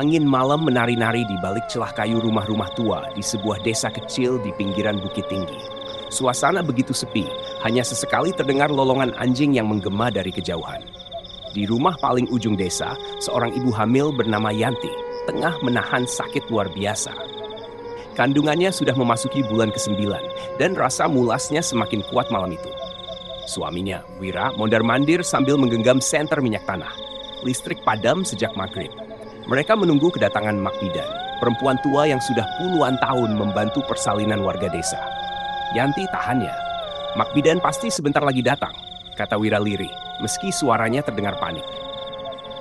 Angin malam menari-nari di balik celah kayu rumah-rumah tua di sebuah desa kecil di pinggiran bukit tinggi. Suasana begitu sepi, hanya sesekali terdengar lolongan anjing yang menggema dari kejauhan. Di rumah paling ujung desa, seorang ibu hamil bernama Yanti tengah menahan sakit luar biasa. Kandungannya sudah memasuki bulan ke-9 dan rasa mulasnya semakin kuat malam itu. Suaminya, Wira, mondar-mandir sambil menggenggam senter minyak tanah. Listrik padam sejak maghrib. Mereka menunggu kedatangan Mak Bidan, perempuan tua yang sudah puluhan tahun membantu persalinan warga desa. Yanti tahannya. Mak Bidan pasti sebentar lagi datang, kata Wira lirih, meski suaranya terdengar panik.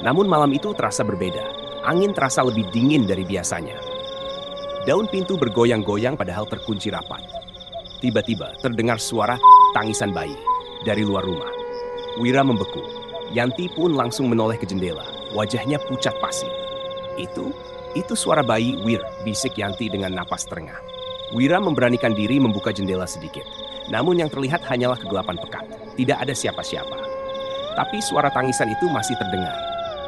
Namun malam itu terasa berbeda. Angin terasa lebih dingin dari biasanya. Daun pintu bergoyang-goyang padahal terkunci rapat. Tiba-tiba terdengar suara tangisan bayi dari luar rumah. Wira membeku. Yanti pun langsung menoleh ke jendela. Wajahnya pucat pasi. Itu suara bayi, Wir, bisik Yanti dengan napas terengah. Wira memberanikan diri membuka jendela sedikit. Namun yang terlihat hanyalah kegelapan pekat. Tidak ada siapa-siapa. Tapi suara tangisan itu masih terdengar.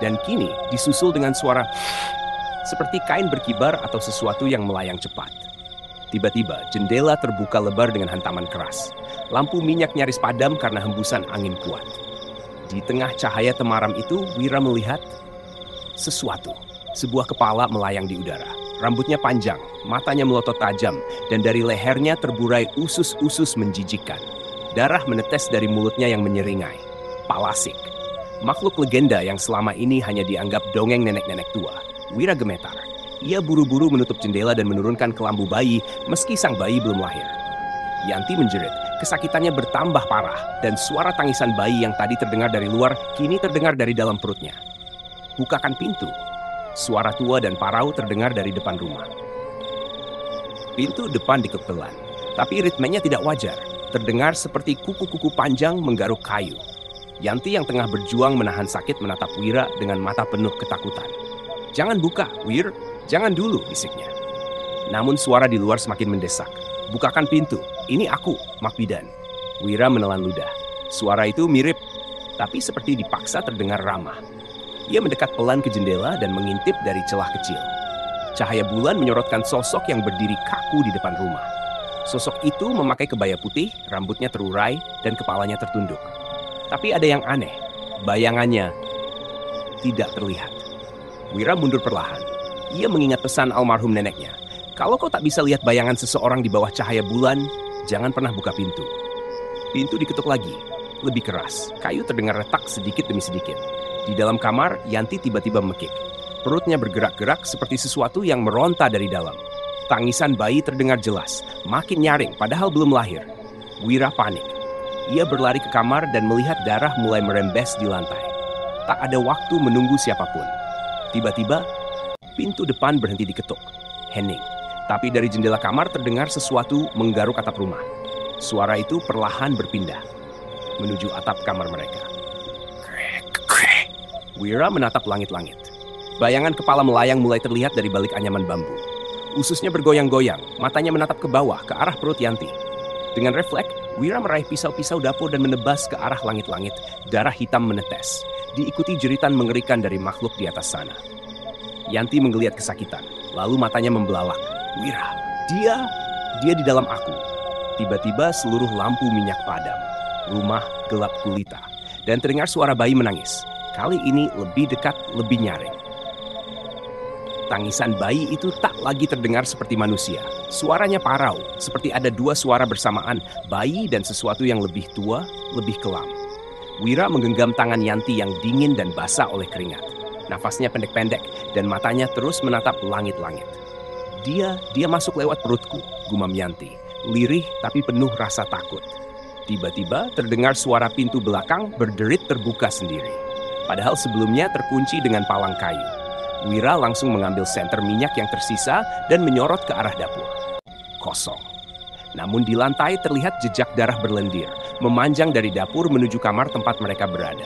Dan kini disusul dengan suara seperti kain berkibar atau sesuatu yang melayang cepat. Tiba-tiba jendela terbuka lebar dengan hantaman keras. Lampu minyak nyaris padam karena hembusan angin kuat. Di tengah cahaya temaram itu, Wira melihat sesuatu. Sebuah kepala melayang di udara. Rambutnya panjang, matanya melotot tajam, dan dari lehernya terburai usus-usus menjijikkan. Darah menetes dari mulutnya yang menyeringai. Palasik. Makhluk legenda yang selama ini hanya dianggap dongeng nenek-nenek tua. Wira gemetar. Ia buru-buru menutup jendela dan menurunkan kelambu bayi meski sang bayi belum lahir. Yanti menjerit. Kesakitannya bertambah parah dan suara tangisan bayi yang tadi terdengar dari luar kini terdengar dari dalam perutnya. Bukakan pintu. Suara tua dan parau terdengar dari depan rumah. Pintu depan diketuk pelan, tapi ritmenya tidak wajar. Terdengar seperti kuku-kuku panjang menggaruk kayu. Yanti yang tengah berjuang menahan sakit menatap Wira dengan mata penuh ketakutan. "Jangan buka, Wir. Jangan dulu," bisiknya. Namun suara di luar semakin mendesak. "Bukakan pintu. Ini aku, Mak Bidan." Wira menelan ludah. Suara itu mirip, tapi seperti dipaksa terdengar ramah. Ia mendekat pelan ke jendela dan mengintip dari celah kecil. Cahaya bulan menyorotkan sosok yang berdiri kaku di depan rumah. Sosok itu memakai kebaya putih, rambutnya terurai, dan kepalanya tertunduk. Tapi ada yang aneh. Bayangannya tidak terlihat. Wira mundur perlahan. Ia mengingat pesan almarhum neneknya. Kalau kau tak bisa lihat bayangan seseorang di bawah cahaya bulan, jangan pernah buka pintu. Pintu diketuk lagi, lebih keras. Kayu terdengar retak sedikit demi sedikit. Di dalam kamar, Yanti tiba-tiba mekik. Perutnya bergerak-gerak seperti sesuatu yang meronta dari dalam. Tangisan bayi terdengar jelas, makin nyaring padahal belum lahir. Wira panik. Ia berlari ke kamar dan melihat darah mulai merembes di lantai. Tak ada waktu menunggu siapapun. Tiba-tiba, pintu depan berhenti diketuk. Hening. Tapi dari jendela kamar terdengar sesuatu menggaruk atap rumah. Suara itu perlahan berpindah menuju atap kamar mereka. Wira menatap langit-langit. Bayangan kepala melayang mulai terlihat dari balik anyaman bambu. Ususnya bergoyang-goyang, matanya menatap ke bawah, ke arah perut Yanti. Dengan refleks, Wira meraih pisau-pisau dapur dan menebas ke arah langit-langit. Darah hitam menetes, diikuti jeritan mengerikan dari makhluk di atas sana. Yanti menggeliat kesakitan, lalu matanya membelalak. Wira, dia di dalam aku. Tiba-tiba seluruh lampu minyak padam. Rumah gelap gulita. Dan terdengar suara bayi menangis. Kali ini lebih dekat, lebih nyaring. Tangisan bayi itu tak lagi terdengar seperti manusia. Suaranya parau, seperti ada dua suara bersamaan, bayi dan sesuatu yang lebih tua, lebih kelam. Wira menggenggam tangan Yanti yang dingin dan basah oleh keringat. Nafasnya pendek-pendek dan matanya terus menatap langit-langit. Dia masuk lewat perutku, gumam Yanti. Lirih tapi penuh rasa takut. Tiba-tiba terdengar suara pintu belakang berderit terbuka sendiri. Padahal sebelumnya terkunci dengan palang kayu. Wira langsung mengambil senter minyak yang tersisa dan menyorot ke arah dapur. Kosong. Namun di lantai terlihat jejak darah berlendir, memanjang dari dapur menuju kamar tempat mereka berada.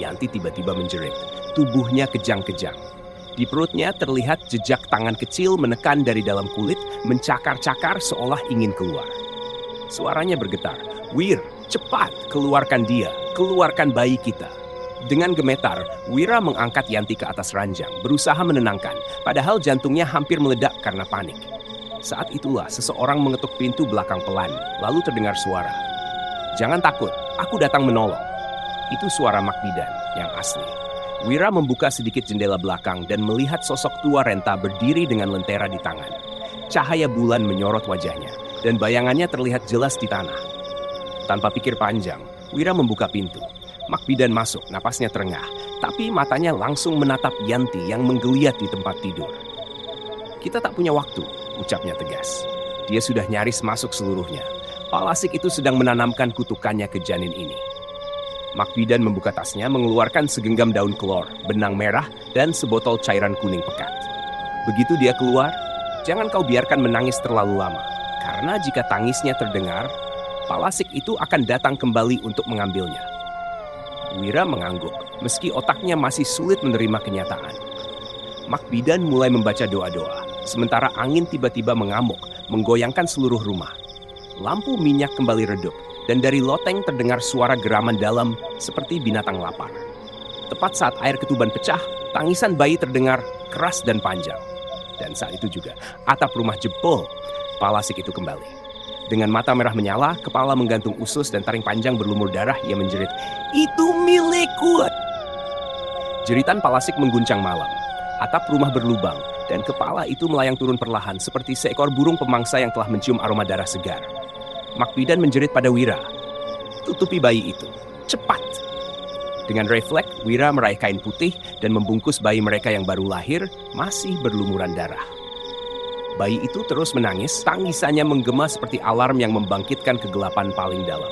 Yanti tiba-tiba menjerit. Tubuhnya kejang-kejang. Di perutnya terlihat jejak tangan kecil menekan dari dalam kulit, mencakar-cakar seolah ingin keluar. Suaranya bergetar. "Wir, cepat, keluarkan dia, keluarkan bayi kita." Dengan gemetar, Wira mengangkat Yanti ke atas ranjang, berusaha menenangkan, padahal jantungnya hampir meledak karena panik. Saat itulah seseorang mengetuk pintu belakang pelan, lalu terdengar suara. "Jangan takut, aku datang menolong." Itu suara Makbidan yang asli. Wira membuka sedikit jendela belakang dan melihat sosok tua renta berdiri dengan lentera di tangan. Cahaya bulan menyorot wajahnya, dan bayangannya terlihat jelas di tanah. Tanpa pikir panjang, Wira membuka pintu. Makbidan masuk, napasnya terengah, tapi matanya langsung menatap Yanti yang menggeliat di tempat tidur. "Kita tak punya waktu," ucapnya tegas. Dia sudah nyaris masuk seluruhnya. Palasik itu sedang menanamkan kutukannya ke janin ini. Makbidan membuka tasnya, mengeluarkan segenggam daun kelor, benang merah, dan sebotol cairan kuning pekat. Begitu dia keluar, jangan kau biarkan menangis terlalu lama, karena jika tangisnya terdengar, Palasik itu akan datang kembali untuk mengambilnya. Wira mengangguk, meski otaknya masih sulit menerima kenyataan. Makbidan mulai membaca doa-doa, sementara angin tiba-tiba mengamuk, menggoyangkan seluruh rumah. Lampu minyak kembali redup, dan dari loteng terdengar suara geraman dalam seperti binatang lapar. Tepat saat air ketuban pecah, tangisan bayi terdengar keras dan panjang. Dan saat itu juga, atap rumah jebol. Palasik itu kembali. Dengan mata merah menyala, kepala menggantung usus dan taring panjang berlumur darah, ia menjerit, "Itu milikku!" Jeritan Palasik mengguncang malam. Atap rumah berlubang, dan kepala itu melayang turun perlahan seperti seekor burung pemangsa yang telah mencium aroma darah segar. Makbidan menjerit pada Wira, "Tutupi bayi itu, cepat!" Dengan refleks, Wira meraih kain putih dan membungkus bayi mereka yang baru lahir, masih berlumuran darah. Bayi itu terus menangis, tangisannya menggema seperti alarm yang membangkitkan kegelapan paling dalam.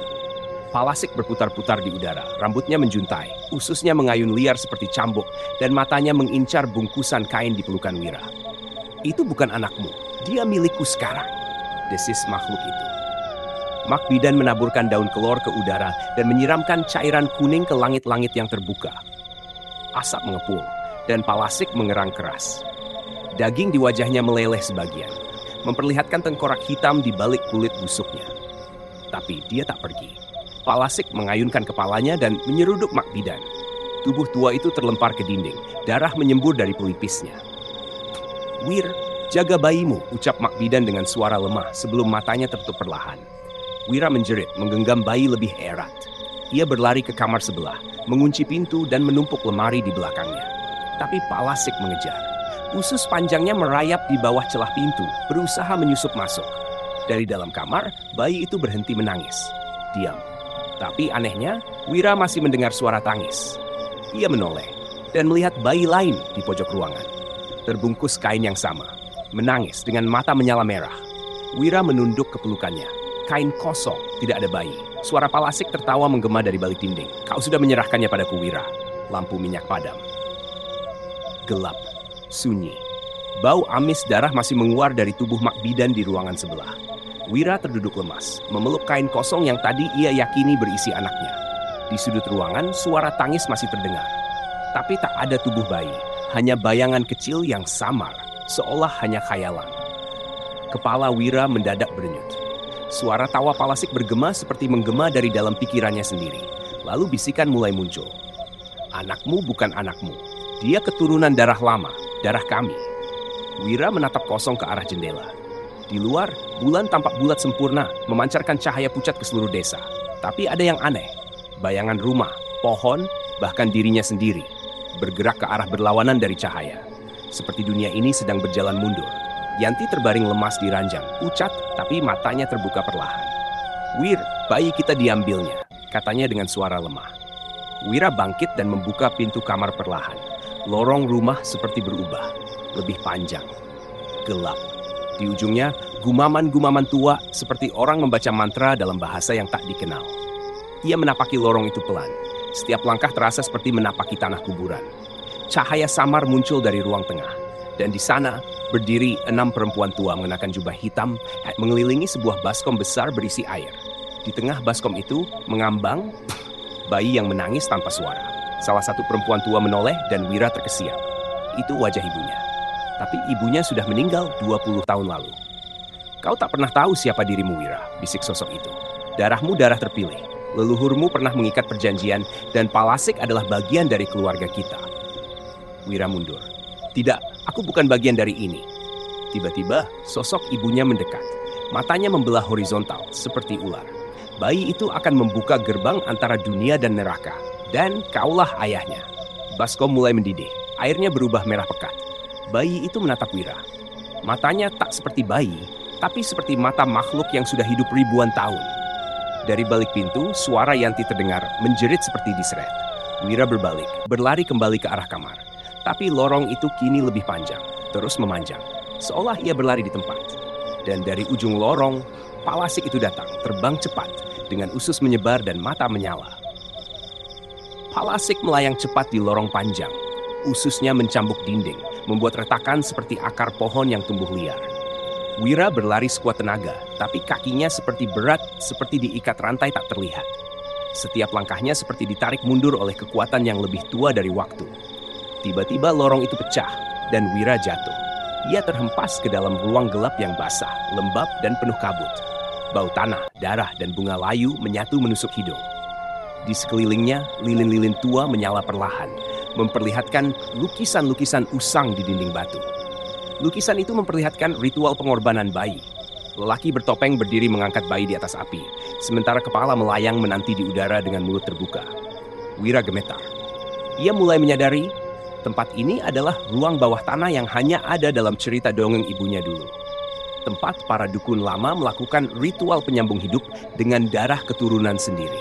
Palasik berputar-putar di udara, rambutnya menjuntai, ususnya mengayun liar seperti cambuk, dan matanya mengincar bungkusan kain di pelukan Wira. "Itu bukan anakmu, dia milikku sekarang," desis makhluk itu. Makbidan menaburkan daun kelor ke udara dan menyiramkan cairan kuning ke langit-langit yang terbuka. Asap mengepul, dan Palasik mengerang keras. Daging di wajahnya meleleh sebagian, memperlihatkan tengkorak hitam di balik kulit busuknya. Tapi dia tak pergi. Palasik mengayunkan kepalanya dan menyeruduk Makbidan. Tubuh tua itu terlempar ke dinding, darah menyembur dari pelipisnya. "Wir, jaga bayimu," ucap Makbidan dengan suara lemah sebelum matanya tertutup perlahan. Wira menjerit, menggenggam bayi lebih erat. Ia berlari ke kamar sebelah, mengunci pintu dan menumpuk lemari di belakangnya. Tapi Palasik mengejar. Usus panjangnya merayap di bawah celah pintu, berusaha menyusup masuk. Dari dalam kamar, bayi itu berhenti menangis. Diam. Tapi anehnya, Wira masih mendengar suara tangis. Ia menoleh dan melihat bayi lain di pojok ruangan. Terbungkus kain yang sama, menangis dengan mata menyala merah. Wira menunduk ke pelukannya. Kain kosong, tidak ada bayi. Suara Palasik tertawa menggema dari balik dinding. "Kau sudah menyerahkannya padaku, Wira." Lampu minyak padam. Gelap, sunyi. Bau amis darah masih menguar dari tubuh Makbidan di ruangan sebelah. Wira terduduk lemas, memeluk kain kosong yang tadi ia yakini berisi anaknya. Di sudut ruangan, suara tangis masih terdengar. Tapi tak ada tubuh bayi, hanya bayangan kecil yang samar, seolah hanya khayalan. Kepala Wira mendadak berdenyut. Suara tawa Palasik bergema seperti menggema dari dalam pikirannya sendiri. Lalu bisikan mulai muncul. "Anakmu bukan anakmu. Dia keturunan darah lama, darah kami." Wira menatap kosong ke arah jendela. Di luar, bulan tampak bulat sempurna, memancarkan cahaya pucat ke seluruh desa. Tapi ada yang aneh. Bayangan rumah, pohon, bahkan dirinya sendiri, bergerak ke arah berlawanan dari cahaya. Seperti dunia ini sedang berjalan mundur. Yanti terbaring lemas di ranjang, pucat, tapi matanya terbuka perlahan. "Wir, bayi kita diambilnya," katanya dengan suara lemah. Wira bangkit dan membuka pintu kamar perlahan. Lorong rumah seperti berubah, lebih panjang, gelap. Di ujungnya, gumaman-gumaman tua seperti orang membaca mantra dalam bahasa yang tak dikenal. Ia menapaki lorong itu pelan. Setiap langkah terasa seperti menapaki tanah kuburan. Cahaya samar muncul dari ruang tengah. Dan di sana, berdiri 6 perempuan tua mengenakan jubah hitam, mengelilingi sebuah baskom besar berisi air. Di tengah baskom itu, mengambang bayi yang menangis tanpa suara. Salah satu perempuan tua menoleh dan Wira terkesiap. Itu wajah ibunya. Tapi ibunya sudah meninggal 20 tahun lalu. "Kau tak pernah tahu siapa dirimu, Wira," bisik sosok itu. "Darahmu darah terpilih. Leluhurmu pernah mengikat perjanjian dan Palasik adalah bagian dari keluarga kita. Wira mundur. Tidak, aku bukan bagian dari ini. Tiba-tiba, sosok ibunya mendekat. Matanya membelah horizontal, seperti ular. Bayi itu akan membuka gerbang antara dunia dan neraka. Dan kaulah ayahnya. Baskom mulai mendidih. Airnya berubah merah pekat. Bayi itu menatap Wira. Matanya tak seperti bayi, tapi seperti mata makhluk yang sudah hidup ribuan tahun. Dari balik pintu, suara Yanti terdengar, menjerit seperti diseret. Wira berbalik, berlari kembali ke arah kamar. Tapi lorong itu kini lebih panjang, terus memanjang. Seolah ia berlari di tempat. Dan dari ujung lorong, Palasik itu datang, terbang cepat, dengan usus menyebar dan mata menyala. Palasik melayang cepat di lorong panjang. Ususnya mencambuk dinding, membuat retakan seperti akar pohon yang tumbuh liar. Wira berlari sekuat tenaga, tapi kakinya seperti berat, seperti diikat rantai tak terlihat. Setiap langkahnya seperti ditarik mundur oleh kekuatan yang lebih tua dari waktu. Tiba-tiba lorong itu pecah, dan Wira jatuh. Ia terhempas ke dalam ruang gelap yang basah, lembab, dan penuh kabut. Bau tanah, darah, dan bunga layu menyatu menusuk hidung. Di sekelilingnya, lilin-lilin tua menyala perlahan, memperlihatkan lukisan-lukisan usang di dinding batu. Lukisan itu memperlihatkan ritual pengorbanan bayi. Lelaki bertopeng berdiri mengangkat bayi di atas api, sementara kepala melayang menanti di udara dengan mulut terbuka. Wira gemetar. Ia mulai menyadari tempat ini adalah ruang bawah tanah yang hanya ada dalam cerita dongeng ibunya dulu. Tempat para dukun lama melakukan ritual penyambung hidup dengan darah keturunan sendiri.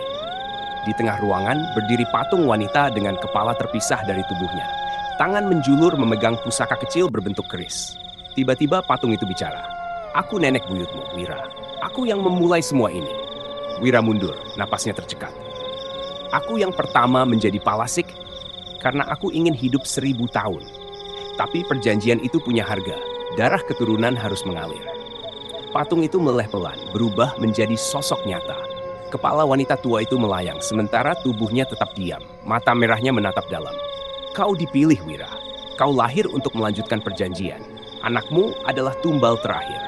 Di tengah ruangan berdiri patung wanita dengan kepala terpisah dari tubuhnya. Tangan menjulur memegang pusaka kecil berbentuk keris. Tiba-tiba patung itu bicara. Aku nenek buyutmu, Wira. Aku yang memulai semua ini. Wira mundur, napasnya tercekat. Aku yang pertama menjadi Palasik karena aku ingin hidup 1000 tahun. Tapi perjanjian itu punya harga. Darah keturunan harus mengalir. Patung itu meleleh pelan, berubah menjadi sosok nyata. Kepala wanita tua itu melayang, sementara tubuhnya tetap diam. Mata merahnya menatap dalam. Kau dipilih, Wira. Kau lahir untuk melanjutkan perjanjian. Anakmu adalah tumbal terakhir.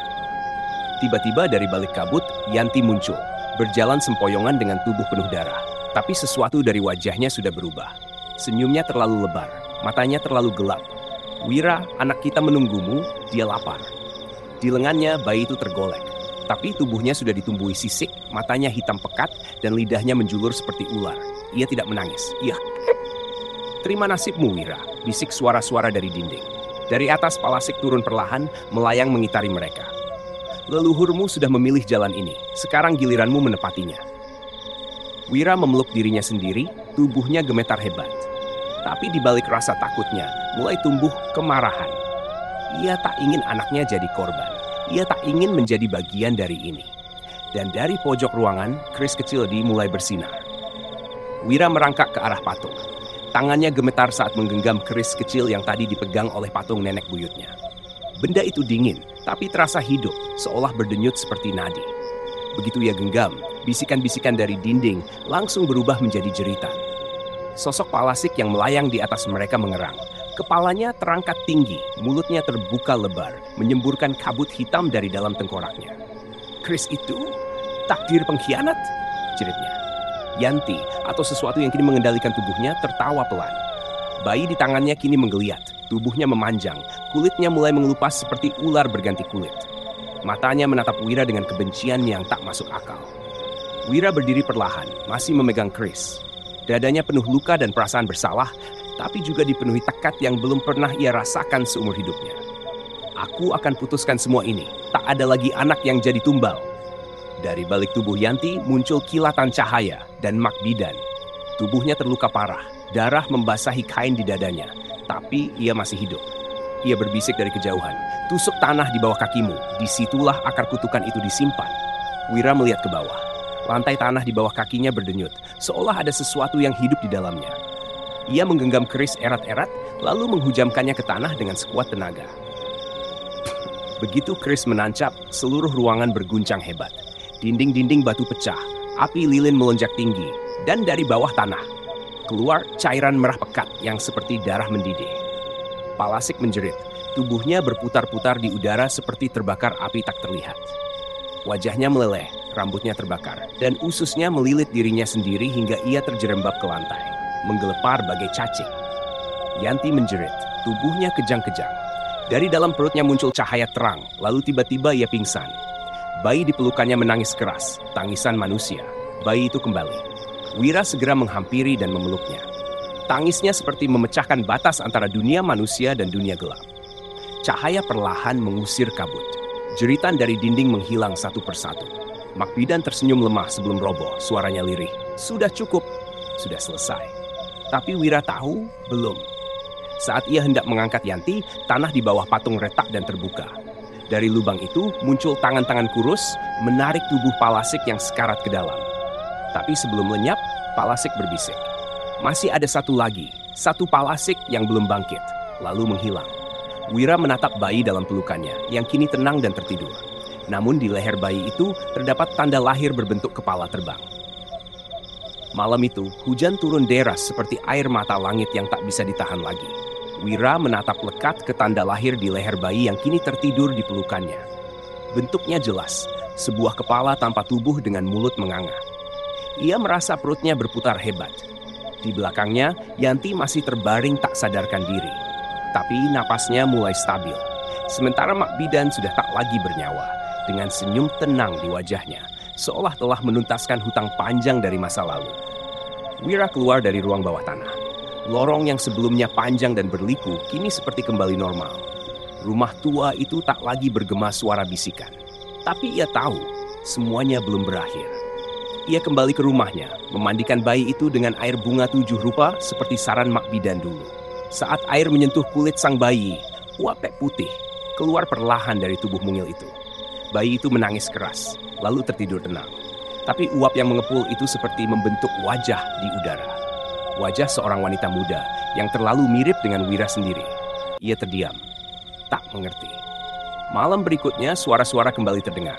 Tiba-tiba dari balik kabut, Yanti muncul. Berjalan sempoyongan dengan tubuh penuh darah. Tapi sesuatu dari wajahnya sudah berubah. Senyumnya terlalu lebar, matanya terlalu gelap. Wira, anak kita menunggumu, dia lapar. Di lengannya, bayi itu tergolek. Tapi tubuhnya sudah ditumbuhi sisik, matanya hitam pekat, dan lidahnya menjulur seperti ular. Ia tidak menangis. Ia... Terima nasibmu, Wira, bisik suara-suara dari dinding. Dari atas Palasik turun perlahan, melayang mengitari mereka. Leluhurmu sudah memilih jalan ini, sekarang giliranmu menepatinya. Wira memeluk dirinya sendiri, tubuhnya gemetar hebat. Tapi di balik rasa takutnya, mulai tumbuh kemarahan. Ia tak ingin anaknya jadi korban. Ia tak ingin menjadi bagian dari ini. Dan dari pojok ruangan, keris kecil dimulai bersinar. Wira merangkak ke arah patung. Tangannya gemetar saat menggenggam keris kecil yang tadi dipegang oleh patung nenek buyutnya. Benda itu dingin, tapi terasa hidup, seolah berdenyut seperti nadi. Begitu ia genggam, bisikan-bisikan dari dinding langsung berubah menjadi jeritan. Sosok Palasik yang melayang di atas mereka mengerang. Kepalanya terangkat tinggi, mulutnya terbuka lebar, menyemburkan kabut hitam dari dalam tengkoraknya. Keris itu? Takdir pengkhianat? Jeritnya. Yanti, atau sesuatu yang kini mengendalikan tubuhnya, tertawa pelan. Bayi di tangannya kini menggeliat, tubuhnya memanjang, kulitnya mulai mengelupas seperti ular berganti kulit. Matanya menatap Wira dengan kebencian yang tak masuk akal. Wira berdiri perlahan, masih memegang keris. Dadanya penuh luka dan perasaan bersalah, tapi juga dipenuhi tekad yang belum pernah ia rasakan seumur hidupnya. Aku akan putuskan semua ini. Tak ada lagi anak yang jadi tumbal. Dari balik tubuh Yanti muncul kilatan cahaya dan Mak Bidan. Tubuhnya terluka parah, darah membasahi kain di dadanya, tapi ia masih hidup. Ia berbisik dari kejauhan, tusuk tanah di bawah kakimu, disitulah akar kutukan itu disimpan. Wira melihat ke bawah. Lantai tanah di bawah kakinya berdenyut, seolah ada sesuatu yang hidup di dalamnya. Ia menggenggam keris erat-erat, lalu menghujamkannya ke tanah dengan sekuat tenaga. Begitu keris menancap, seluruh ruangan berguncang hebat. Dinding-dinding batu pecah, api lilin melonjak tinggi, dan dari bawah tanah keluar cairan merah pekat yang seperti darah mendidih. Palasik menjerit, tubuhnya berputar-putar di udara seperti terbakar api tak terlihat. Wajahnya meleleh, rambutnya terbakar, dan ususnya melilit dirinya sendiri hingga ia terjerembab ke lantai, menggelepar bagai cacing. Yanti menjerit, tubuhnya kejang-kejang. Dari dalam perutnya muncul cahaya terang, lalu tiba-tiba ia pingsan. Bayi di pelukannya menangis keras, tangisan manusia. Bayi itu kembali. Wira segera menghampiri dan memeluknya. Tangisnya seperti memecahkan batas antara dunia manusia dan dunia gelap. Cahaya perlahan mengusir kabut. Jeritan dari dinding menghilang satu persatu. Makbidan tersenyum lemah sebelum roboh, suaranya lirih. Sudah cukup, sudah selesai. Tapi Wira tahu, belum. Saat ia hendak mengangkat Yanti, tanah di bawah patung retak dan terbuka. Dari lubang itu muncul tangan-tangan kurus, menarik tubuh Palasik yang sekarat ke dalam. Tapi sebelum lenyap, Palasik berbisik. Masih ada satu lagi, satu Palasik yang belum bangkit, lalu menghilang. Wira menatap bayi dalam pelukannya, yang kini tenang dan tertidur. Namun di leher bayi itu terdapat tanda lahir berbentuk kepala terbang. Malam itu, hujan turun deras seperti air mata langit yang tak bisa ditahan lagi. Wira menatap lekat ke tanda lahir di leher bayi yang kini tertidur di pelukannya. Bentuknya jelas, sebuah kepala tanpa tubuh dengan mulut menganga. Ia merasa perutnya berputar hebat. Di belakangnya, Yanti masih terbaring tak sadarkan diri. Tapi napasnya mulai stabil. Sementara Makbidan sudah tak lagi bernyawa, dengan senyum tenang di wajahnya, seolah telah menuntaskan hutang panjang dari masa lalu. Wira keluar dari ruang bawah tanah. Lorong yang sebelumnya panjang dan berliku kini seperti kembali normal. Rumah tua itu tak lagi bergema suara bisikan. Tapi ia tahu, semuanya belum berakhir. Ia kembali ke rumahnya, memandikan bayi itu dengan air bunga 7 rupa seperti saran Makbidan dulu. Saat air menyentuh kulit sang bayi, uap putih keluar perlahan dari tubuh mungil itu. Bayi itu menangis keras, lalu tertidur tenang. Tapi uap yang mengepul itu seperti membentuk wajah di udara. Wajah seorang wanita muda yang terlalu mirip dengan Wira sendiri. Ia terdiam, tak mengerti. Malam berikutnya suara-suara kembali terdengar.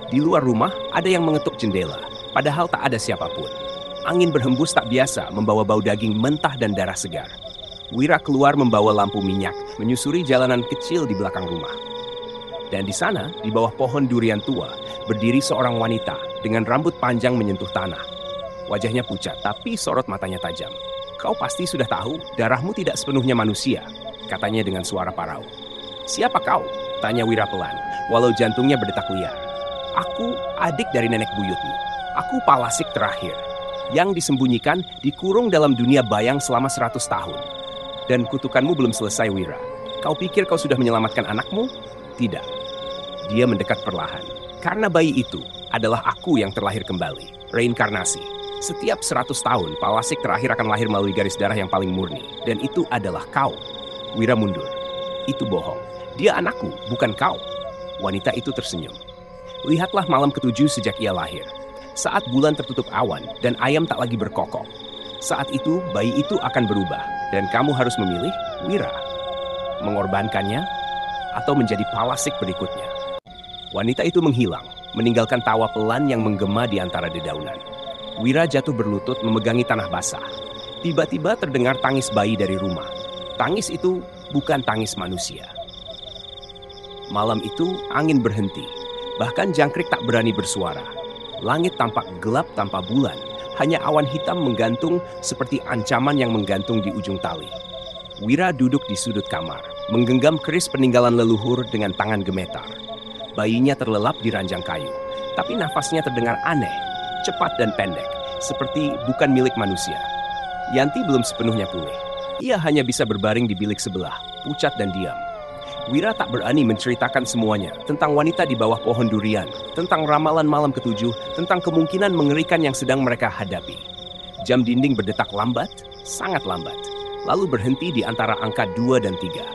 Di luar rumah ada yang mengetuk jendela, padahal tak ada siapapun. Angin berhembus tak biasa membawa bau daging mentah dan darah segar. Wira keluar membawa lampu minyak, menyusuri jalanan kecil di belakang rumah. Dan di sana, di bawah pohon durian tua, berdiri seorang wanita dengan rambut panjang menyentuh tanah. Wajahnya pucat, tapi sorot matanya tajam. "Kau pasti sudah tahu, darahmu tidak sepenuhnya manusia," katanya dengan suara parau. "Siapa kau?" tanya Wira pelan, walau jantungnya berdetak liar. "Aku adik dari nenek buyutmu. Aku Palasik terakhir, yang disembunyikan dikurung dalam dunia bayang selama 100 tahun. Dan kutukanmu belum selesai, Wira. Kau pikir kau sudah menyelamatkan anakmu? Tidak." Dia mendekat perlahan. "Karena bayi itu adalah aku yang terlahir kembali. Reinkarnasi. Setiap 100 tahun, Palasik terakhir akan lahir melalui garis darah yang paling murni. Dan itu adalah kau." Wira mundur. "Itu bohong. Dia anakku, bukan kau." Wanita itu tersenyum. "Lihatlah malam ke-7 sejak ia lahir. Saat bulan tertutup awan dan ayam tak lagi berkokok. Saat itu, bayi itu akan berubah. Dan kamu harus memilih, Wira. Mengorbankannya atau menjadi Palasik berikutnya." Wanita itu menghilang, meninggalkan tawa pelan yang menggema di antara dedaunan. Wira jatuh berlutut memegangi tanah basah. Tiba-tiba terdengar tangis bayi dari rumah. Tangis itu bukan tangis manusia. Malam itu angin berhenti. Bahkan jangkrik tak berani bersuara. Langit tampak gelap tanpa bulan. Hanya awan hitam menggantung seperti ancaman yang menggantung di ujung tali. Wira duduk di sudut kamar, menggenggam keris peninggalan leluhur dengan tangan gemetar. Bayinya terlelap di ranjang kayu, tapi nafasnya terdengar aneh, cepat dan pendek, seperti bukan milik manusia. Yanti belum sepenuhnya pulih. Ia hanya bisa berbaring di bilik sebelah, pucat dan diam. Wira tak berani menceritakan semuanya tentang wanita di bawah pohon durian, tentang ramalan malam ke-7, tentang kemungkinan mengerikan yang sedang mereka hadapi. Jam dinding berdetak lambat, sangat lambat, lalu berhenti di antara angka 2 dan 3.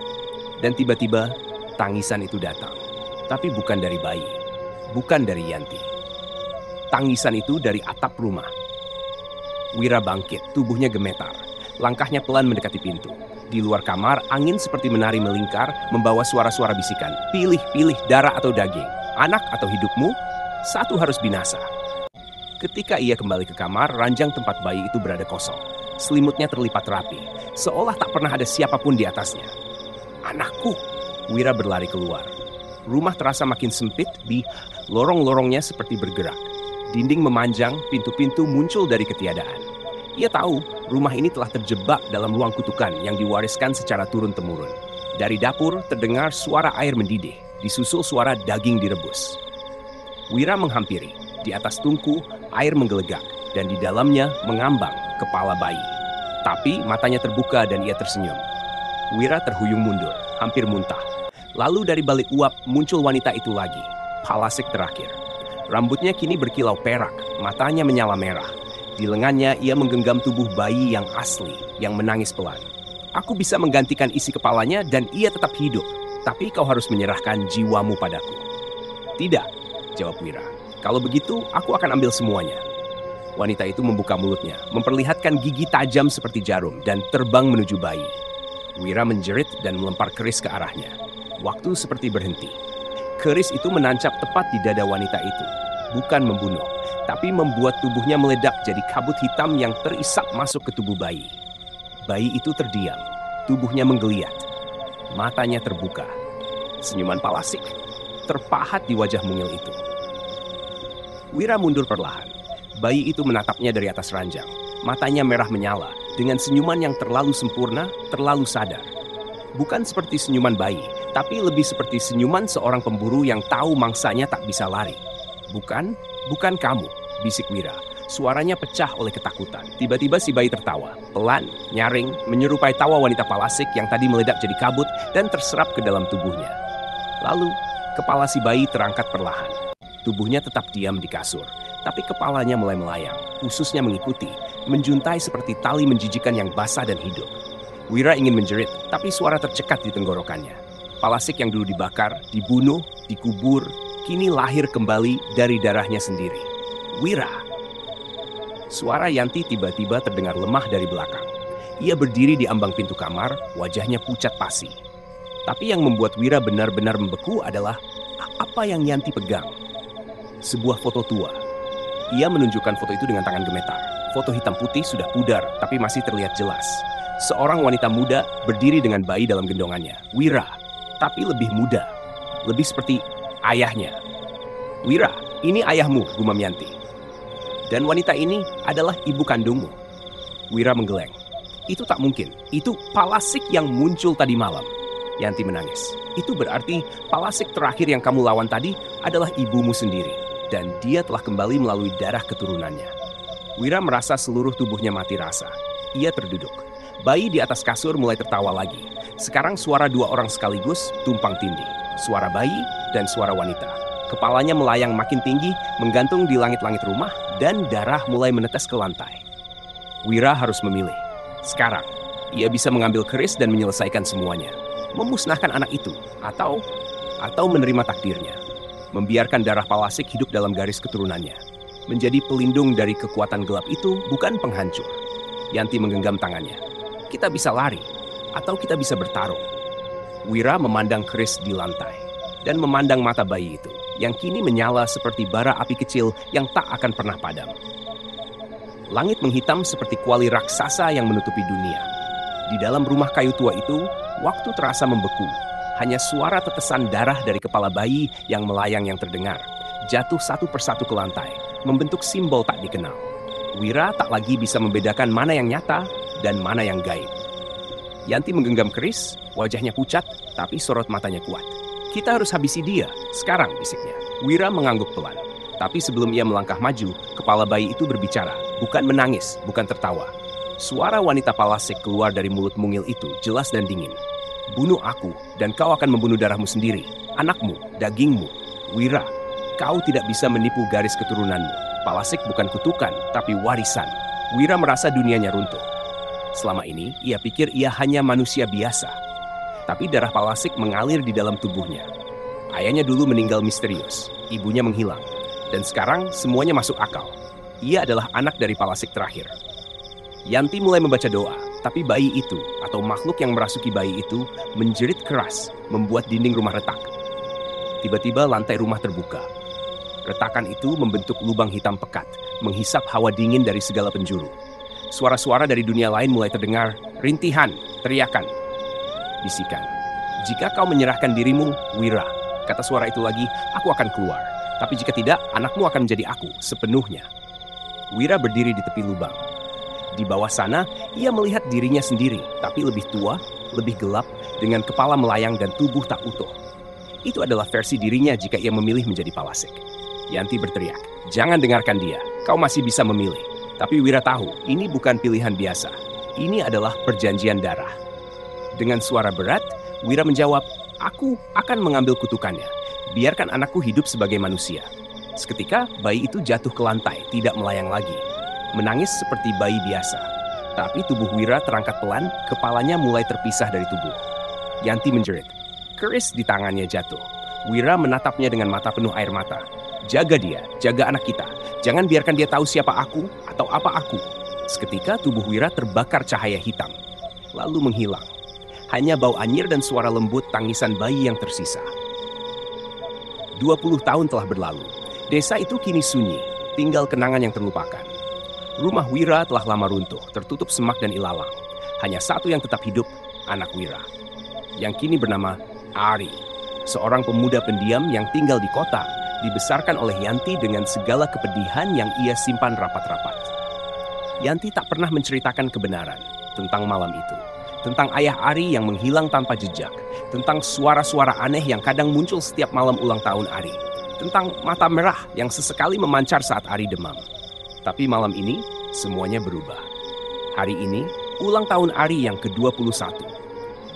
Dan tiba-tiba, tangisan itu datang. Tapi bukan dari bayi, bukan dari Yanti. Tangisan itu dari atap rumah. Wira bangkit, tubuhnya gemetar. Langkahnya pelan mendekati pintu. Di luar kamar, angin seperti menari melingkar, membawa suara-suara bisikan. "Pilih, pilih darah atau daging, anak atau hidupmu, satu harus binasa." Ketika ia kembali ke kamar, ranjang tempat bayi itu berada kosong. Selimutnya terlipat rapi, seolah tak pernah ada siapapun di atasnya. "Anakku!" Wira berlari keluar. Rumah terasa makin sempit, lorong-lorongnya seperti bergerak. Dinding memanjang, pintu-pintu muncul dari ketiadaan. Ia tahu rumah ini telah terjebak dalam ruang kutukan yang diwariskan secara turun-temurun. Dari dapur terdengar suara air mendidih, disusul suara daging direbus. Wira menghampiri. Di atas tungku, air menggelegak, dan di dalamnya mengambang kepala bayi. Tapi matanya terbuka dan ia tersenyum. Wira terhuyung mundur, hampir muntah. Lalu dari balik uap muncul wanita itu lagi, Palasik terakhir. Rambutnya kini berkilau perak, matanya menyala merah. Di lengannya ia menggenggam tubuh bayi yang asli, yang menangis pelan. Aku bisa menggantikan isi kepalanya dan ia tetap hidup. Tapi kau harus menyerahkan jiwamu padaku. Tidak, jawab Wira. Kalau begitu, aku akan ambil semuanya. Wanita itu membuka mulutnya, memperlihatkan gigi tajam seperti jarum dan terbang menuju bayi. Wira menjerit dan melempar keris ke arahnya. Waktu seperti berhenti. Keris itu menancap tepat di dada wanita itu. Bukan membunuh, tapi membuat tubuhnya meledak jadi kabut hitam yang terisap masuk ke tubuh bayi. Bayi itu terdiam, tubuhnya menggeliat. Matanya terbuka. Senyuman Palasik terpahat di wajah mungil itu. Wira mundur perlahan. Bayi itu menatapnya dari atas ranjang. Matanya merah menyala, dengan senyuman yang terlalu sempurna, terlalu sadar. Bukan seperti senyuman bayi, tapi lebih seperti senyuman seorang pemburu yang tahu mangsanya tak bisa lari. Bukan kamu, bisik Wira. Suaranya pecah oleh ketakutan. Tiba-tiba si bayi tertawa, pelan, nyaring, menyerupai tawa wanita Palasik yang tadi meledak jadi kabut dan terserap ke dalam tubuhnya. Lalu, kepala si bayi terangkat perlahan. Tubuhnya tetap diam di kasur, tapi kepalanya mulai melayang, ususnya mengikuti, menjuntai seperti tali menjijikan yang basah dan hidup. Wira ingin menjerit, tapi suara tercekat di tenggorokannya. Palasik yang dulu dibakar, dibunuh, dikubur, kini lahir kembali dari darahnya sendiri. Wira! Suara Yanti tiba-tiba terdengar lemah dari belakang. Ia berdiri di ambang pintu kamar, wajahnya pucat pasi. Tapi yang membuat Wira benar-benar membeku adalah apa yang Yanti pegang. Sebuah foto tua. Ia menunjukkan foto itu dengan tangan gemetar. Foto hitam putih sudah pudar, tapi masih terlihat jelas. Seorang wanita muda berdiri dengan bayi dalam gendongannya. Wira, tapi lebih muda. Lebih seperti ayahnya. Wira, ini ayahmu, gumam Yanti. Dan wanita ini adalah ibu kandungmu. Wira menggeleng. Itu tak mungkin. Itu Palasik yang muncul tadi malam. Yanti menangis. Itu berarti Palasik terakhir yang kamu lawan tadi adalah ibumu sendiri. Dan dia telah kembali melalui darah keturunannya. Wira merasa seluruh tubuhnya mati rasa. Ia terduduk. Bayi di atas kasur mulai tertawa lagi. Sekarang suara dua orang sekaligus tumpang tindih. Suara bayi dan suara wanita. Kepalanya melayang makin tinggi, menggantung di langit-langit rumah, dan darah mulai menetes ke lantai. Wira harus memilih. Sekarang, ia bisa mengambil keris dan menyelesaikan semuanya. Memusnahkan anak itu, atau menerima takdirnya. Membiarkan darah Palasik hidup dalam garis keturunannya. Menjadi pelindung dari kekuatan gelap itu bukan penghancur. Yanti menggenggam tangannya. Kita bisa lari, atau kita bisa bertarung. Wira memandang keris di lantai, dan memandang mata bayi itu, yang kini menyala seperti bara api kecil yang tak akan pernah padam. Langit menghitam seperti kuali raksasa yang menutupi dunia. Di dalam rumah kayu tua itu, waktu terasa membeku. Hanya suara tetesan darah dari kepala bayi yang melayang yang terdengar. Jatuh satu persatu ke lantai, membentuk simbol tak dikenal. Wira tak lagi bisa membedakan mana yang nyata dan mana yang gaib. Yanti menggenggam keris, wajahnya pucat, tapi sorot matanya kuat. Kita harus habisi dia, sekarang, bisiknya. Wira mengangguk pelan. Tapi sebelum ia melangkah maju, kepala bayi itu berbicara, bukan menangis, bukan tertawa. Suara wanita Palasik keluar dari mulut mungil itu jelas dan dingin. Bunuh aku, dan kau akan membunuh darahmu sendiri, anakmu, dagingmu. Wira, kau tidak bisa menipu garis keturunanmu. Palasik bukan kutukan, tapi warisan. Wira merasa dunianya runtuh. Selama ini, ia pikir ia hanya manusia biasa. Tapi darah Palasik mengalir di dalam tubuhnya. Ayahnya dulu meninggal misterius, ibunya menghilang. Dan sekarang semuanya masuk akal. Ia adalah anak dari Palasik terakhir. Yanti mulai membaca doa, tapi bayi itu, atau makhluk yang merasuki bayi itu, menjerit keras, membuat dinding rumah retak. Tiba-tiba lantai rumah terbuka. Retakan itu membentuk lubang hitam pekat, menghisap hawa dingin dari segala penjuru. Suara-suara dari dunia lain mulai terdengar, rintihan, teriakan, bisikan. Jika kau menyerahkan dirimu, Wira, kata suara itu lagi, aku akan keluar. Tapi jika tidak, anakmu akan menjadi aku sepenuhnya. Wira berdiri di tepi lubang. Di bawah sana, ia melihat dirinya sendiri, tapi lebih tua, lebih gelap, dengan kepala melayang dan tubuh tak utuh. Itu adalah versi dirinya jika ia memilih menjadi Palasik. Yanti berteriak, "Jangan dengarkan dia, kau masih bisa memilih." Tapi Wira tahu, ini bukan pilihan biasa. Ini adalah perjanjian darah. Dengan suara berat, Wira menjawab, "Aku akan mengambil kutukannya. Biarkan anakku hidup sebagai manusia." Seketika, bayi itu jatuh ke lantai, tidak melayang lagi. Menangis seperti bayi biasa. Tapi tubuh Wira terangkat pelan, kepalanya mulai terpisah dari tubuh. Yanti menjerit. Keris di tangannya jatuh. Wira menatapnya dengan mata penuh air mata. "Jaga dia, jaga anak kita. Jangan biarkan dia tahu siapa aku atau apa aku." Seketika tubuh Wira terbakar cahaya hitam, lalu menghilang. Hanya bau anyir dan suara lembut tangisan bayi yang tersisa. 20 tahun telah berlalu. Desa itu kini sunyi, tinggal kenangan yang terlupakan. Rumah Wira telah lama runtuh, tertutup semak dan ilalang. Hanya satu yang tetap hidup, anak Wira. Yang kini bernama Ari, seorang pemuda pendiam yang tinggal di kota, dibesarkan oleh Yanti dengan segala kepedihan yang ia simpan rapat-rapat. Yanti tak pernah menceritakan kebenaran tentang malam itu, tentang ayah Ari yang menghilang tanpa jejak, tentang suara-suara aneh yang kadang muncul setiap malam ulang tahun Ari, tentang mata merah yang sesekali memancar saat Ari demam. Tapi malam ini, semuanya berubah. Hari ini, ulang tahun Ari yang ke-21.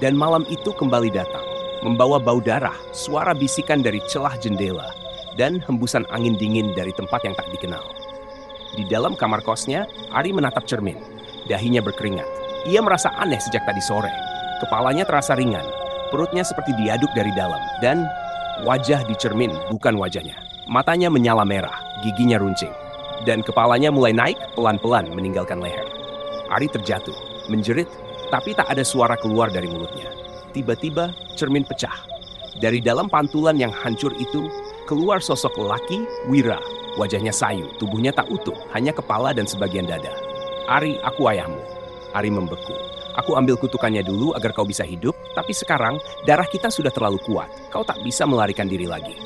Dan malam itu kembali datang, membawa bau darah, suara bisikan dari celah jendela, dan hembusan angin dingin dari tempat yang tak dikenal. Di dalam kamar kosnya, Ari menatap cermin. Dahinya berkeringat. Ia merasa aneh sejak tadi sore. Kepalanya terasa ringan, perutnya seperti diaduk dari dalam, dan wajah di cermin bukan wajahnya. Matanya menyala merah, giginya runcing. Dan kepalanya mulai naik pelan-pelan meninggalkan leher. Ari terjatuh, menjerit, tapi tak ada suara keluar dari mulutnya. Tiba-tiba cermin pecah. Dari dalam pantulan yang hancur itu, keluar sosok lelaki, Wira. Wajahnya sayu, tubuhnya tak utuh, hanya kepala dan sebagian dada. "Ari, aku ayahmu." Ari membeku. "Aku ambil kutukannya dulu agar kau bisa hidup, tapi sekarang darah kita sudah terlalu kuat. Kau tak bisa melarikan diri lagi.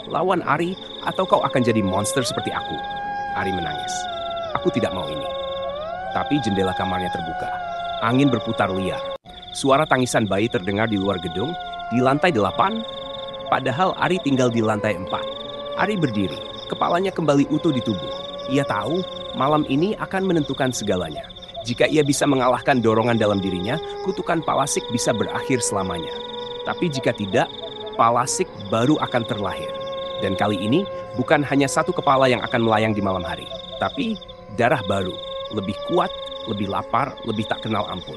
Lawan Ari, atau kau akan jadi monster seperti aku." Ari menangis. "Aku tidak mau ini." Tapi jendela kamarnya terbuka. Angin berputar liar. Suara tangisan bayi terdengar di luar gedung, di lantai 8. Padahal Ari tinggal di lantai 4. Ari berdiri, kepalanya kembali utuh di tubuh. Ia tahu malam ini akan menentukan segalanya. Jika ia bisa mengalahkan dorongan dalam dirinya, kutukan Palasik bisa berakhir selamanya. Tapi jika tidak, Palasik baru akan terlahir. Dan kali ini, bukan hanya satu kepala yang akan melayang di malam hari, tapi darah baru, lebih kuat, lebih lapar, lebih tak kenal ampun.